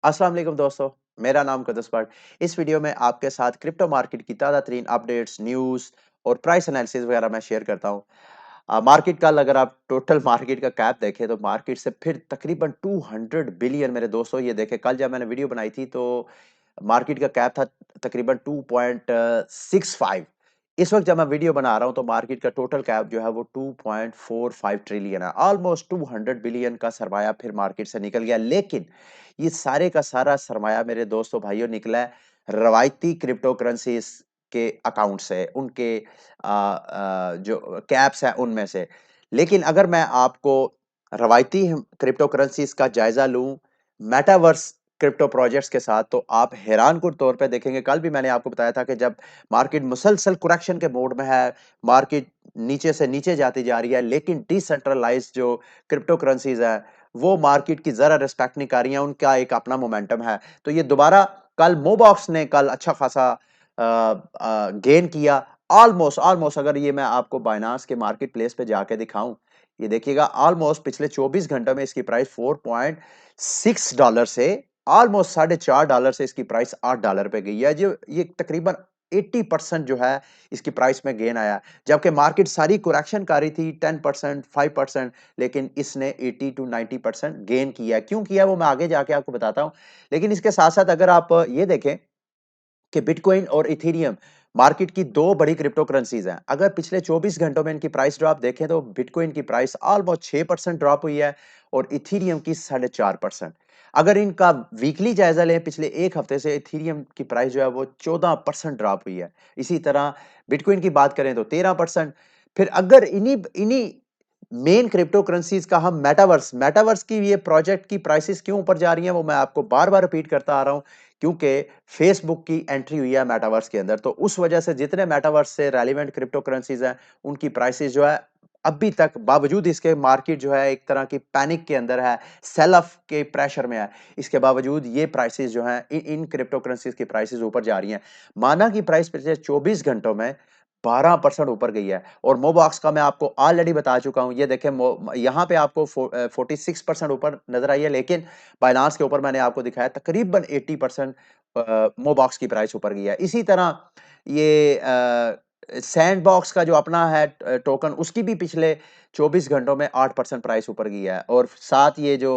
अस्सलाम वालेकुम दोस्तों, मेरा नाम कदस बट। इस वीडियो में आपके साथ क्रिप्टो मार्केट की ताज़ा तरीन अपडेट्स, न्यूज़ और प्राइस एनालिसिस वगैरह मैं शेयर करता हूँ। मार्केट कल अगर आप टोटल मार्केट का कैप देखें तो मार्केट से फिर तकरीबन 200 बिलियन मेरे दोस्तों ये देखें कल जब मैंने वीडियो बनाई थी तो मार्केट का कैप था तकरीबन 2.65। इस वक्त जब मैं वीडियो बना रहा हूं तो मार्केट का टोटल कैप जो है वो 2.45 ट्रिलियन है। ऑलमोस्ट 200 बिलियन का सरमाया फिर मार्केट से निकल गया, लेकिन ये सारे का सारा सरमाया मेरे दोस्तों भाइयों निकला है रवायती क्रिप्टो करेंसीज के अकाउंट से, उनके जो कैप्स है उनमें से। लेकिन अगर मैं आपको रवायती क्रिप्टो करेंसीज का जायजा लूं मेटावर्स क्रिप्टो प्रोजेक्ट्स के साथ, तो आप हैरानकुन तौर पे देखेंगे। कल भी मैंने आपको बताया था कि जब मार्केट मुसलसल करेक्शन के मोड में है, मार्केट नीचे से नीचे जाती जा रही है, लेकिन डिसेंट्रलाइज्ड जो क्रिप्टो करेंसीज है वो मार्केट की जरा रिस्पेक्ट नहीं कर रही हैं, उनका एक अपना मोमेंटम है। तो ये दोबारा कल मोबॉक्स ने कल अच्छा खासा गेन किया। ऑलमोस्ट ऑलमोस्ट अगर ये मैं आपको बाइनांस के मार्केट प्लेस पे जाके दिखाऊं, ये देखिएगा ऑलमोस्ट पिछले 24 घंटों में इसकी प्राइस $4.6 से ऑलमोस्ट $4.5 से इसकी प्राइस $8 पे गई है। जो ये तकरीबन 80% जो है इसकी प्राइस में गेन आया, जबकि मार्केट सारी करेक्शन कर रही थी 10% 5%, लेकिन इसने 80 टू 90% गेन किया। क्यों किया वो मैं आगे जाके आपको बताता हूं। लेकिन इसके साथ साथ अगर आप ये देखें कि बिटकॉइन और इथेरियम मार्केट की दो बड़ी क्रिप्टो करेंसीज हैं, अगर पिछले 24 घंटों में इनकी प्राइस ड्रॉप देखें तो बिटकॉइन की प्राइस ऑलमोस्ट 6% ड्रॉप हुई है और इथेरियम की 4.5%। अगर इनका वीकली जायजा लें पिछले एक हफ्ते से, इथेरियम की प्राइस जो है वो 14% ड्रॉप हुई है। इसी तरह बिटकॉइन की बात करें तो 13%। फिर अगर इन्हीं इन्हीं मेन क्रिप्टो करेंसीज का हम मेटावर्स मेटावर्स की ये प्रोजेक्ट की प्राइसेस क्यों ऊपर जा रही हैं वो मैं आपको बार बार रिपीट करता आ रहा हूं, क्योंकि फेसबुक की एंट्री हुई है मेटावर्स के अंदर। तो उस वजह से जितने मेटावर्स से रेलिवेंट क्रिप्टो करेंसीज हैं उनकी प्राइसेस जो है अभी तक बावजूद इसके मार्केट जो है एक तरह की पैनिक के अंदर है, सेल ऑफ के प्रेशर में है। इसके बावजूद ये प्राइसेस जो हैं इन क्रिप्टो करेंसीज की प्राइसेस ऊपर जा रही हैं। माना की प्राइस पिछले 24 घंटों में 12% ऊपर गई है और मोबॉक्स का मैं आपको ऑलरेडी बता चुका हूं। ये देखें यहां पे आपको 46% ऊपर नजर आई है, लेकिन बाइनांस के ऊपर मैंने आपको दिखाया तकरीबन 80% मोबॉक्स की प्राइस ऊपर गई है। इसी तरह ये सैंडबॉक्स का जो अपना है टोकन, उसकी भी पिछले 24 घंटों में 8% प्राइस ऊपर गई है। और साथ ये जो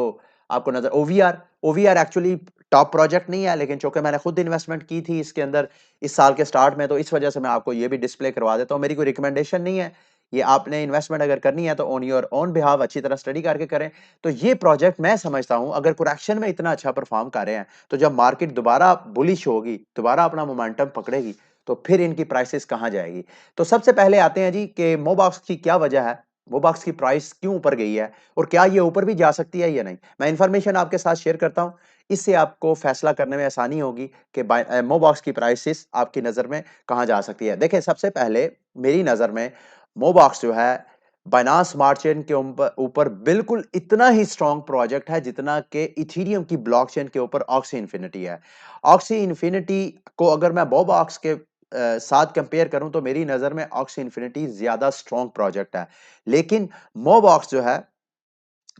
आपको नजर OVR OVR actually top project नहीं है, लेकिन चूंकि मैंने खुद इन्वेस्टमेंट की थी इसके अंदर इस साल के स्टार्ट में, तो इस वजह से मैं आपको ये भी डिस्प्ले करवा देता हूं। मेरी कोई रिकमेंडेशन नहीं है, ये आपने इन्वेस्टमेंट अगर करनी है तो ऑन योर ओन बिहाफ अच्छी तरह स्टडी करके करें। तो ये प्रोजेक्ट मैं समझता हूं अगर करेक्शन में इतना अच्छा परफॉर्म कर रहे हैं, तो जब मार्केट दोबारा बुलिश होगी, दोबारा अपना मोमेंटम पकड़ेगी, तो फिर इनकी प्राइसेस कहां जाएगी। तो सबसे पहले आते हैं जी कि मोबॉक्स की क्या वजह है, मोबॉक्स की प्राइस क्यों ऊपर गई है और क्या ये ऊपर भी जा सकती है या नहीं। मैं इंफॉर्मेशन आपके साथ शेयर करता हूं, इससे आपको फैसला करने में आसानी होगी कि मोबॉक्स की प्राइसेस आपकी नजर में कहां जा सकती है। देखिए सबसे पहले मेरी नजर में मोबॉक्स जो है बाइनांस स्मार्ट चेन के ऊपर ऊपर बिल्कुल इतना ही स्ट्रॉन्ग प्रोजेक्ट है जितना कि इथेरियम की ब्लॉकचेन के ऊपर ऑक्सी इन्फिनिटी है। ऑक्सी इन्फिनिटी को अगर मैं मोबॉक्स के साथ कंपेयर करूं तो मेरी नजर में ऑक्सी इन्फिनिटी ज्यादा स्ट्रॉन्ग प्रोजेक्ट है। लेकिन मोबॉक्स जो है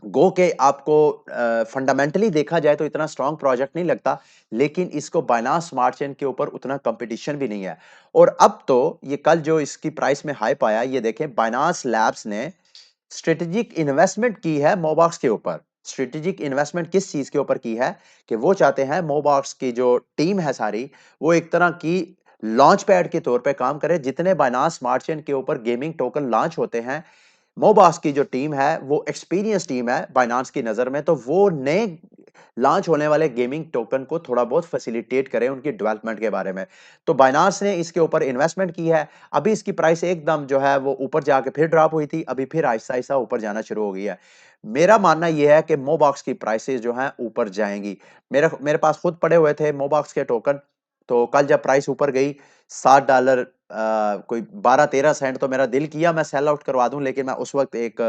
गो के आपको फंडामेंटली देखा जाए तो इतना स्ट्रॉन्ग प्रोजेक्ट नहीं लगता, लेकिन इसको बाइनांस स्मार्ट चेन के ऊपर उतना कंपटीशन भी नहीं है। और अब तो ये कल जो इसकी प्राइस में हाइप आया, ये देखें बाइनांस लैब्स ने स्ट्रेटेजिक इन्वेस्टमेंट की है मोबॉक्स के ऊपर। स्ट्रेटेजिक इन्वेस्टमेंट किस चीज के ऊपर की है कि वो चाहते हैं मोबॉक्स की जो टीम है सारी, वो एक तरह की लॉन्च पैड के तौर पे काम करे। जितने बाइनांस स्मार्ट चेन के ऊपर गेमिंग टोकन लॉन्च होते हैं, मोबास की जो टीम है वो एक्सपीरियंस टीम है बाइनांस की नजर में, तो वो नए लॉन्च होने वाले गेमिंग टोकन को थोड़ा बहुत फैसिलिटेट करें उनकी डेवलपमेंट के बारे में। तो बाइनांस ने इसके ऊपर इन्वेस्टमेंट की है। अभी इसकी प्राइस एकदम जो है वो ऊपर जाके फिर ड्रॉप हुई थी, अभी फिर आहिस्ता आहिस्ता ऊपर जाना शुरू हो गई है। मेरा मानना यह है कि मोबॉक्स की प्राइसेस जो हैं ऊपर जाएंगी। मेरे मेरे पास खुद पड़े हुए थे मोबॉक्स के टोकन, तो कल जब प्राइस ऊपर गई $7 कोई 12-13 सेंट, तो मेरा दिल किया मैं सेल आउट करवा दूं, लेकिन मैं उस वक्त एक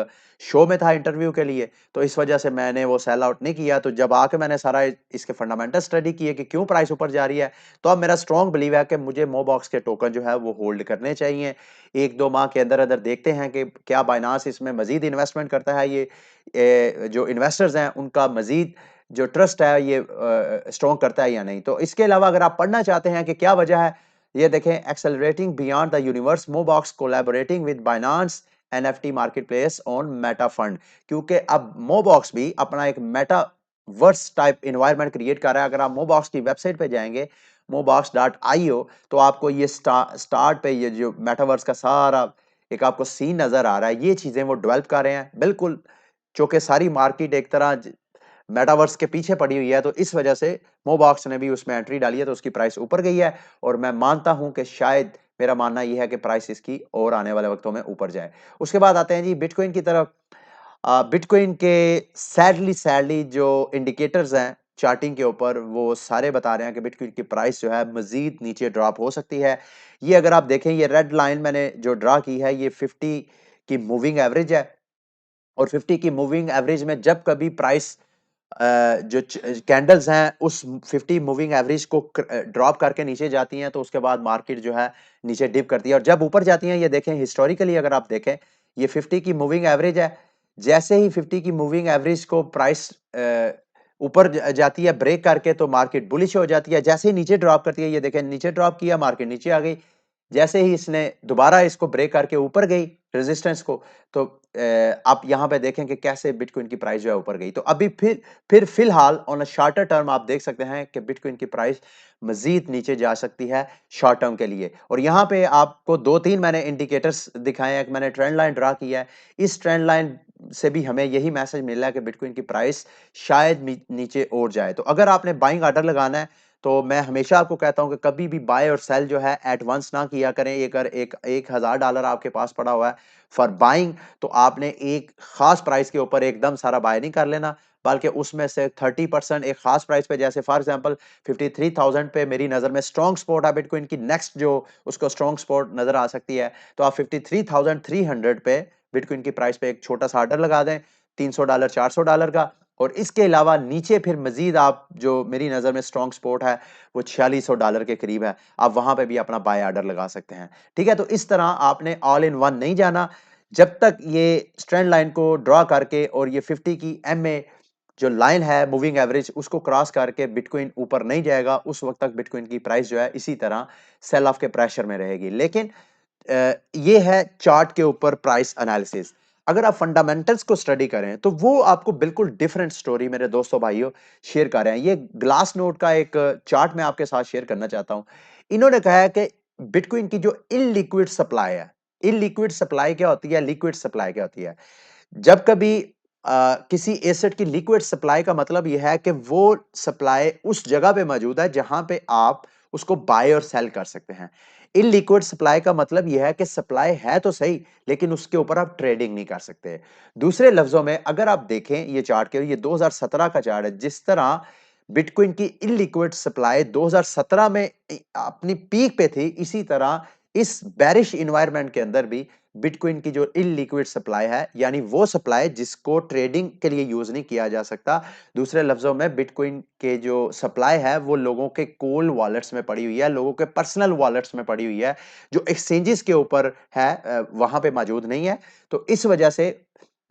शो में था इंटरव्यू के लिए, तो इस वजह से मैंने वो सेल आउट नहीं किया। तो जब आके मैंने सारा इसके फंडामेंटल स्टडी किए कि क्यों प्राइस ऊपर जा रही है, तो अब मेरा स्ट्रॉन्ग बिलीव है कि मुझे मोबॉक्स के टोकन जो है वो होल्ड करने चाहिए। 1-2 माह के अंदर अंदर देखते हैं कि क्या बाइनांस इसमें मजीद इन्वेस्टमेंट करता है। ये जो इन्वेस्टर्स हैं उनका मजीद जो ट्रस्ट है ये स्ट्रॉन्ग करता है या नहीं। तो इसके अलावा अगर आप पढ़ना चाहते हैं कि क्या वजह है, ये देखें, accelerating beyond the universe, Mobox collaborating with Binance NFT marketplace on Meta fund. क्योंकि अब मोबॉक्स भी अपना एक मेटावर्स टाइप एनवायरनमेंट क्रिएट कर रहा है। अगर आप मोबॉक्स की वेबसाइट पे जाएंगे mobox.io, तो आपको ये स्टार्ट पे ये जो मेटावर्स का सारा एक आपको सीन नजर आ रहा है, ये चीजें वो डेवलप कर रहे हैं बिल्कुल। चूंकि सारी मार्केट एक तरह मेटावर्स के पीछे पड़ी हुई है, तो इस वजह से मोबॉक्स ने भी उसमें एंट्री डाली है, तो उसकी प्राइस ऊपर गई है। और मैं मानता हूं कि शायद, मेरा मानना यह है कि प्राइस इसकी और आने वाले वक्तों में ऊपर जाए। उसके बाद आते हैं जी बिटकॉइन की तरफ। बिटकॉइन के सैडली सैडली जो इंडिकेटर्स हैं चार्टिंग के ऊपर, वो सारे बता रहे हैं कि बिटकॉइन की प्राइस जो है मजीद नीचे ड्रॉप हो सकती है। ये अगर आप देखें, ये रेड लाइन मैंने जो ड्रा की है, ये 50 की मूविंग एवरेज है। और 50 की मूविंग एवरेज में जब कभी प्राइस जो कैंडल्स हैं उस 50 मूविंग एवरेज को ड्रॉप करके नीचे जाती हैं, तो उसके बाद मार्केट जो है नीचे डिप करती है। और जब ऊपर जाती हैं, ये देखें हिस्टोरिकली अगर आप देखें, ये 50 की मूविंग एवरेज है। जैसे ही 50 की मूविंग एवरेज को प्राइस ऊपर जाती है ब्रेक करके, तो मार्केट बुलिश हो जाती है। जैसे ही नीचे ड्रॉप करती है, ये देखें नीचे ड्रॉप किया, मार्केट नीचे आ गई। जैसे ही इसने दोबारा इसको ब्रेक करके ऊपर गई रेजिस्टेंस को, तो आप यहां पे देखें कि कैसे बिटकॉइन की प्राइस जो है ऊपर गई। तो अभी फिर फिलहाल ऑन अ शॉर्टर टर्म आप देख सकते हैं कि बिटकॉइन की प्राइस मजीद नीचे जा सकती है शॉर्ट टर्म के लिए। और यहां पे आपको दो तीन मैंने इंडिकेटर्स दिखाए हैं, मैंने ट्रेंड लाइन ड्रा किया है। इस ट्रेंड लाइन से भी हमें यही मैसेज मिल रहा है कि बिटकॉइन की प्राइस शायद नीचे और जाए। तो अगर आपने बाइंग ऑर्डर लगाना है, तो मैं हमेशा आपको कहता हूं कि कभी भी बाय और सेल जो है एट वंस ना किया करें। एक $1000 आपके पास पड़ा हुआ है फॉर बाइंग, तो आपने एक खास प्राइस के ऊपर एकदम सारा बाय नहीं कर लेना, बल्कि उसमें से 30% एक खास प्राइस पे, जैसे फॉर एग्जांपल 53,000 पे मेरी नजर में स्ट्रॉन्ग स्पॉट है बिटकॉइन की, नेक्स्ट जो उसको स्ट्रॉन्ग स्पॉट नजर आ सकती है, तो आप 53,300 पे बिटकॉइन की प्राइस पे एक छोटा सा ऑर्डर लगा दें, $300 $400 का। और इसके अलावा नीचे फिर मजीद आप, जो मेरी नजर में स्ट्रॉन्ग स्पॉट है, वो $4600 के करीब है, आप वहां पे भी अपना बाय ऑर्डर लगा सकते हैं। ठीक है, तो इस तरह आपने ऑल इन वन नहीं जाना। जब तक ये स्ट्रेंड लाइन को ड्रॉ करके और ये 50 की एमए जो लाइन है मूविंग एवरेज, उसको क्रॉस करके बिटकॉइन ऊपर नहीं जाएगा, उस वक्त तक बिटकॉइन की प्राइस जो है इसी तरह सेल ऑफ के प्रेशर में रहेगी। लेकिन ये है चार्ट के ऊपर प्राइस एनालिसिस। अगर आप फंडामेंटल्स को स्टडी करें, तो वो आपको बिल्कुल डिफरेंट स्टोरी मेरे दोस्तों भाइयों शेयर कर रहे हैं। ये ग्लास नोट का एक चार्ट मैं आपके साथ शेयर करना चाहता हूं। इन्होंने कहा है कि बिटकॉइन की जो इनलिक्विड सप्लाई है, इनलिक्विड सप्लाई क्या होती है, लिक्विड सप्लाई क्या होती है। जब कभी किसी एसेट की लिक्विड सप्लाई का मतलब यह है कि वो सप्लाई उस जगह पे मौजूद है जहां पे आप उसको बाय और सेल कर सकते हैं। इनलिक्विड सप्लाई का मतलब यह है कि सप्लाई है तो सही, लेकिन उसके ऊपर आप ट्रेडिंग नहीं कर सकते। दूसरे लफ्जों में अगर आप देखें ये चार्ट के, ये 2017 का चार्ट है, जिस तरह बिटकॉइन की इनलिक्विड सप्लाई 2017 में अपनी पीक पे थी, इसी तरह इस बेरिश इन्वायरमेंट के अंदर भी बिटकॉइन की जो इनलिक्विड सप्लाई है, यानी वो सप्लाई जिसको ट्रेडिंग के लिए यूज नहीं किया जा सकता, दूसरे लफ्जों में बिटकॉइन के जो सप्लाई है वो लोगों के कोल्ड वॉलेट्स में पड़ी हुई है, लोगों के पर्सनल वॉलेट्स में पड़ी हुई है, जो एक्सचेंजेस के ऊपर है, वहां पे मौजूद नहीं है। तो इस वजह से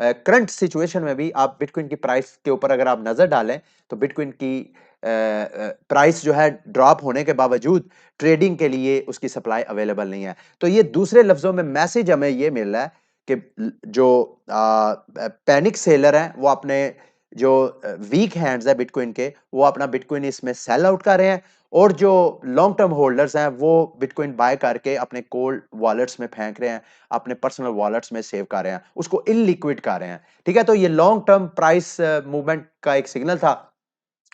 करंट सिचुएशन में भी आप बिटकॉइन की प्राइस के ऊपर अगर आप नजर डालें, तो बिटकॉइन की प्राइस जो है ड्रॉप होने के बावजूद ट्रेडिंग के लिए उसकी सप्लाई अवेलेबल नहीं है। तो ये दूसरे लफ्जों में मैसेज हमें ये मिल रहा है कि जो पैनिक सेलर हैं वो अपने जो वीक हैंड्स है बिटकॉइन के, वो अपना बिटकॉइन इसमें सेल आउट कर रहे हैं। और जो लॉन्ग टर्म होल्डर्स हैं वो बिटकॉइन बाय करके अपने कोल्ड वॉलेट्स में फेंक रहे हैं, अपने पर्सनल वॉलेट्स में सेव कर रहे हैं, उसको इनलिक्विड कर रहे हैं। ठीक है, तो ये लॉन्ग टर्म प्राइस मूवमेंट का एक सिग्नल था।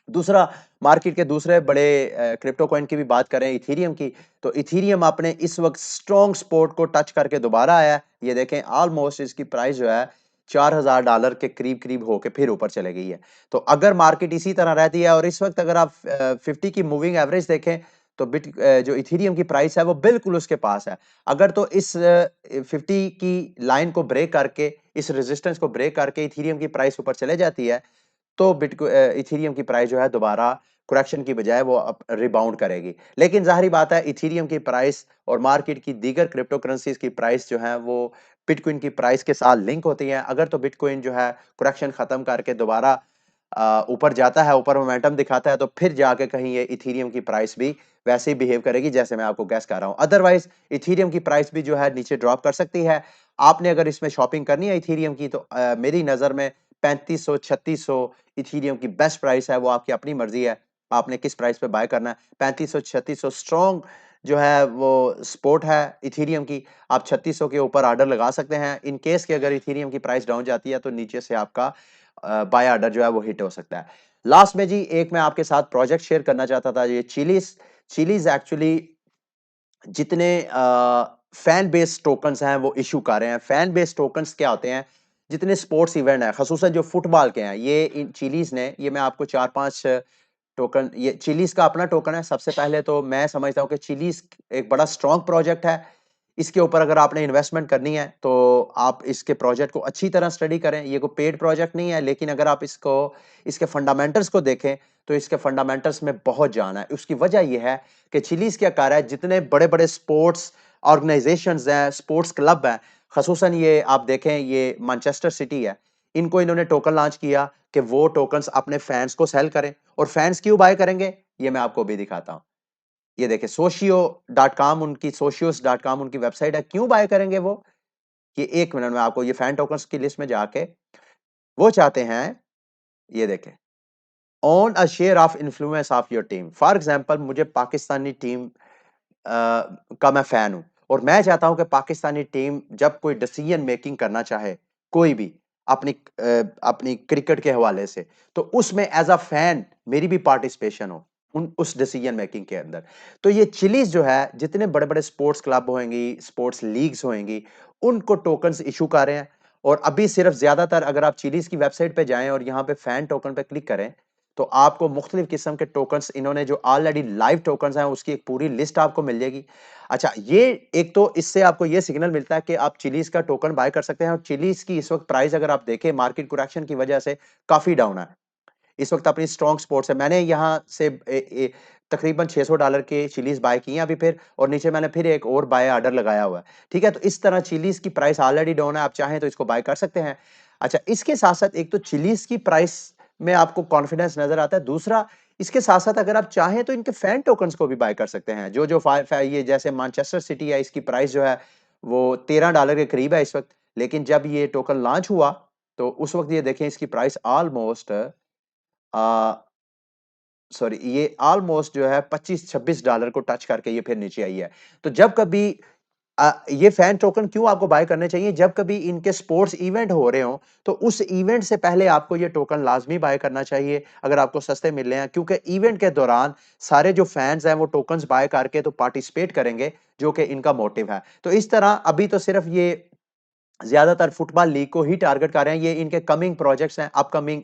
दूसरा, मार्केट के दूसरे बड़े क्रिप्टो कॉइन की भी बात करें, इथेरियम की, तो इथेरियम आपने इस वक्त स्ट्रॉन्ग सपोर्ट को टच करके दोबारा आया है। ये देखें ऑलमोस्ट इसकी प्राइस जो है $4000 के करीब करीब होके फिर ऊपर चले गई है। तो अगर मार्केट इसी तरह रहती है, और इस वक्त अगर आप 50 की मूविंग एवरेज देखें, तो जो इथेरियम की प्राइस है वो बिल्कुल उसके पास है। अगर तो इस 50 की लाइन को ब्रेक करके, इस रेजिस्टेंस को ब्रेक करके इथेरियम की प्राइस ऊपर चले जाती है, तो इथेरियम की प्राइस जो है दोबारा करेक्शन की बजाय वो रिबाउंड करेगी। लेकिन जाहिर बात है इथेरियम की प्राइस और मार्केट की दीगर क्रिप्टो करेंसीज की प्राइस जो है वो बिटकॉइन की प्राइस के साथ लिंक होती है। अगर तो बिटकॉइन जो है करेक्शन खत्म करके दोबारा ऊपर जाता है, ऊपर मोमेंटम दिखाता है, तो फिर जाके कहीं ये इथेरियम की प्राइस भी वैसे ही बिहेव करेगी जैसे मैं आपको गैस कर रहा हूं। अदरवाइज इथेरियम की प्राइस भी जो है नीचे ड्रॉप कर सकती है। आपने अगर इसमें शॉपिंग करनी है इथेरियम की, तो मेरी नजर में 3500 3600 इथेरियम की बेस्ट प्राइस है। वो आपकी अपनी मर्जी है, आपने किस प्राइस पे बाय करना है। 3500 3600 स्ट्रॉन्ग जो है वो सपोर्ट है इथेरियम की। आप 3600 के ऊपर ऑर्डर लगा सकते हैं। इन केस के अगर इथेरियम की प्राइस डाउन जाती है तो नीचे से आपका बाय ऑर्डर जो है वो हिट हो सकता है। लास्ट में जी एक मैं आपके साथ प्रोजेक्ट शेयर करना चाहता था। ये चिलीज चिलीज एक्चुअली जितने फैन बेस्ड टोकन्स हैं वो इशू कर रहे हैं। फैन बेस्ड टोकन्स क्या होते हैं? जितने स्पोर्ट्स इवेंट हैं, खसूसन जो फुटबॉल के हैं, ये इन चिलीज ने, ये मैं आपको 4-5 टोकन, ये चिलीज का अपना टोकन है। सबसे पहले तो मैं समझता हूँ कि चिलीज एक बड़ा स्ट्रॉन्ग प्रोजेक्ट है। इसके ऊपर अगर आपने इन्वेस्टमेंट करनी है तो आप इसके प्रोजेक्ट को अच्छी तरह स्टडी करें। ये कोई पेड प्रोजेक्ट नहीं है, लेकिन अगर आप इसको, इसके फंडामेंटल्स को देखें तो इसके फंडामेंटल्स में बहुत जान है। उसकी वजह यह है कि चिलीज क्या कर रहा है, जितने बड़े बड़े स्पोर्ट्स ऑर्गेनाइजेशंस हैं, स्पोर्ट्स क्लब हैं, खसूसन ये आप देखें, ये मैनचेस्टर सिटी है, इनको इन्होंने टोकन लॉन्च किया कि वो टोकन्स अपने फैंस को सेल करें। और फैंस क्यों बाय करेंगे ये मैं आपको भी दिखाता हूं। ये देखिए सोशियोस.com उनकी वेबसाइट है। क्यों बाय करेंगे वो? ये 1 मिनट में आपको, ये फैन टोकन्स की लिस्ट में जाके वो चाहते हैं, ये देखें, own a share of influence of your team. For example मुझे पाकिस्तानी टीम का मैं फैन हूं और मैं चाहता हूं कि पाकिस्तानी टीम जब कोई डिसीजन मेकिंग करना चाहे, कोई भी अपनी क्रिकेट के हवाले से, तो उसमें एज अ फैन मेरी भी पार्टिसिपेशन हो उस डिसीजन मेकिंग के अंदर। तो ये चिलीज जो है, जितने बड़े बड़े स्पोर्ट्स क्लब होंगी, स्पोर्ट्स लीग्स होंगी, उनको टोकन्स इशू कर रहे हैं। और अभी सिर्फ ज्यादातर अगर आप चिलीज की वेबसाइट पे जाएं और यहां पे फैन टोकन पे क्लिक करें तो आपको मुख्तलिफ किस्म के टोकन्स, इन्होंने जो ऑलरेडी लाइव टोकन्स हैं उसकी एक पूरी लिस्ट आपको मिल जाएगी। अच्छा, ये एक तो इससे आपको ये सिग्नल मिलता है कि आप चिलीज का टोकन बाय कर सकते हैं। और चिलीज की इस वक्त प्राइस अगर आप देखें, मार्केट करेक्शन की वजह से काफी डाउन है इस वक्त, अपनी स्ट्रॉन्ग सपोर्ट से। मैंने यहां से तकरीबन $600 के चिलीज बाय किए अभी फिर, और नीचे मैंने फिर एक और बाय ऑर्डर लगाया हुआ है। ठीक है, तो इस तरह चिलीज की प्राइस ऑलरेडी डाउन है, आप चाहें तो इसको बाय कर सकते हैं। अच्छा, इसके साथ साथ एक तो चिलीज की प्राइस में आपको कॉन्फिडेंस नजर आता है। दूसरा, इसके साथ साथ अगर आप चाहें तो इनके फैन टोकन्स को भी बाय कर सकते हैं। जो जो ये जैसे मैनचेस्टर सिटी है, इसकी प्राइस जो है वो $13 के करीब है इस वक्त। लेकिन जब ये टोकन लॉन्च हुआ तो उस वक्त ये देखें, इसकी प्राइस ऑलमोस्ट सॉरी, ये ऑलमोस्ट जो है $25-26 को टच करके ये फिर नीचे आई है। तो जब कभी ये फैन टोकन क्यों आपको बाय करने चाहिए? जब कभी इनके स्पोर्ट्स इवेंट हो रहे हो तो उस इवेंट से पहले आपको ये टोकन लाजमी बाय करना चाहिए अगर आपको सस्ते मिल रहे हैं, क्योंकि इवेंट के दौरान सारे जो फैंस हैं वो टोकन्स बाय करके तो पार्टिसिपेट करेंगे, जो कि इनका मोटिव है। तो इस तरह अभी तो सिर्फ ये ज्यादातर फुटबॉल लीग को ही टारगेट कर रहे हैं। ये इनके कमिंग प्रोजेक्ट्स हैं, अपकमिंग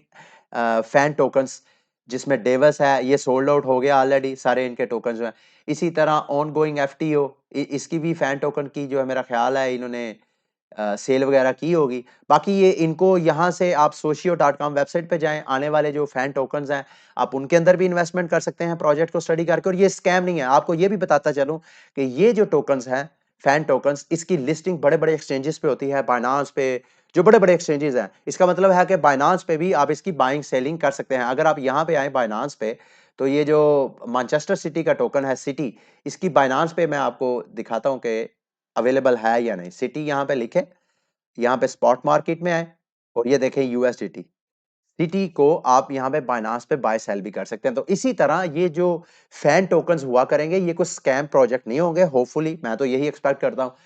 फैन टोकन्स, जिसमें डेवस है, ये सोल्ड आउट हो गया ऑलरेडी, सारे इनके टोकन जो हैं। इसी तरह ऑन गोइंग एफटीओ, इसकी भी फैन टोकन की जो है मेरा ख्याल है इन्होंने सेल वगैरह की होगी। बाकी ये इनको यहाँ से आप सोशियो.com वेबसाइट पे जाएं, आने वाले जो फैन टोकन्स हैं आप उनके अंदर भी इन्वेस्टमेंट कर सकते हैं प्रोजेक्ट को स्टडी करके। और ये स्कैम नहीं है। आपको ये भी बताता चलूं कि ये जो टोकन्स हैं, फैन टोकन्स, इसकी लिस्टिंग बड़े बड़े एक्सचेंजेस पे होती है, बाइनांस पे, जो बड़े बड़े एक्सचेंजेस हैं। इसका मतलब है कि बाइनांस पे भी आप इसकी बाइंग सेलिंग कर सकते हैं। अगर आप यहाँ पे आए बाइनांस पे, तो ये जो मैनचेस्टर सिटी का टोकन है सिटी, इसकी बाइनांस पे मैं आपको दिखाता हूँ कि अवेलेबल है या नहीं। सिटी यहाँ पे लिखे, यहाँ पे स्पॉट मार्केट में आए और ये देखें यूएसडीटी सिटी को आप यहाँ पे बाइनांस पे बाय सेल भी कर सकते हैं। तो इसी तरह ये जो फैन टोकन्स हुआ करेंगे, ये कोई स्कैम प्रोजेक्ट नहीं होंगे, होपफुली, मैं तो यही एक्सपेक्ट करता हूँ।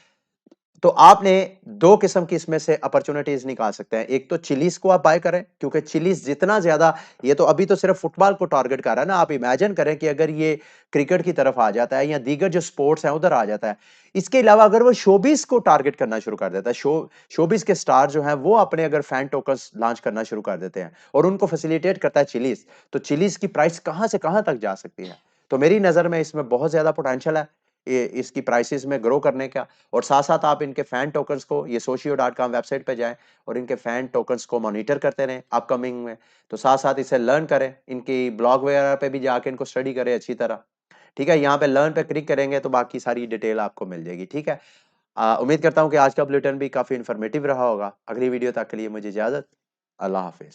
तो आपने दो किस्म की इसमें से अपॉर्चुनिटीज निकाल सकते हैं। एक तो चिलीज को आप बाय करें, क्योंकि चिलीज जितना ज्यादा, ये तो अभी तो सिर्फ फुटबॉल को टारगेट कर रहा है ना। आप इमेजिन करें कि अगर ये क्रिकेट की तरफ आ जाता है या दीगर जो स्पोर्ट्स हैं उधर आ जाता है, इसके अलावा अगर वो शोबीज को टारगेट करना शुरू कर देता है, शोबीज के स्टार जो हैं वो अपने अगर फैन टोकन्स लॉन्च करना शुरू कर देते हैं और उनको फैसिलिटेट करता है चिलीज, तो चिलीज की प्राइस कहां से कहां तक जा सकती है। तो मेरी नजर में इसमें बहुत ज्यादा पोटेंशियल है इसकी प्राइसेस में ग्रो करने का। और साथ साथ आप इनके फैन टोकन्स को, ये सोशियो.com वेबसाइट पे जाएं और इनके फैन टोकन्स को मॉनिटर करते रहें अपकमिंग में। तो साथ साथ इसे लर्न करें, इनकी ब्लॉग वगैरह पे भी जाके इनको स्टडी करें अच्छी तरह। ठीक है, यहाँ पे लर्न पे क्लिक करेंगे तो बाकी सारी डिटेल आपको मिल जाएगी। ठीक है, उम्मीद करता हूँ कि आज का बुलेटिन भी काफी इंफॉर्मेटिव रहा होगा। अगली वीडियो तक के लिए मुझे इजाजत। अल्लाह हाफिज।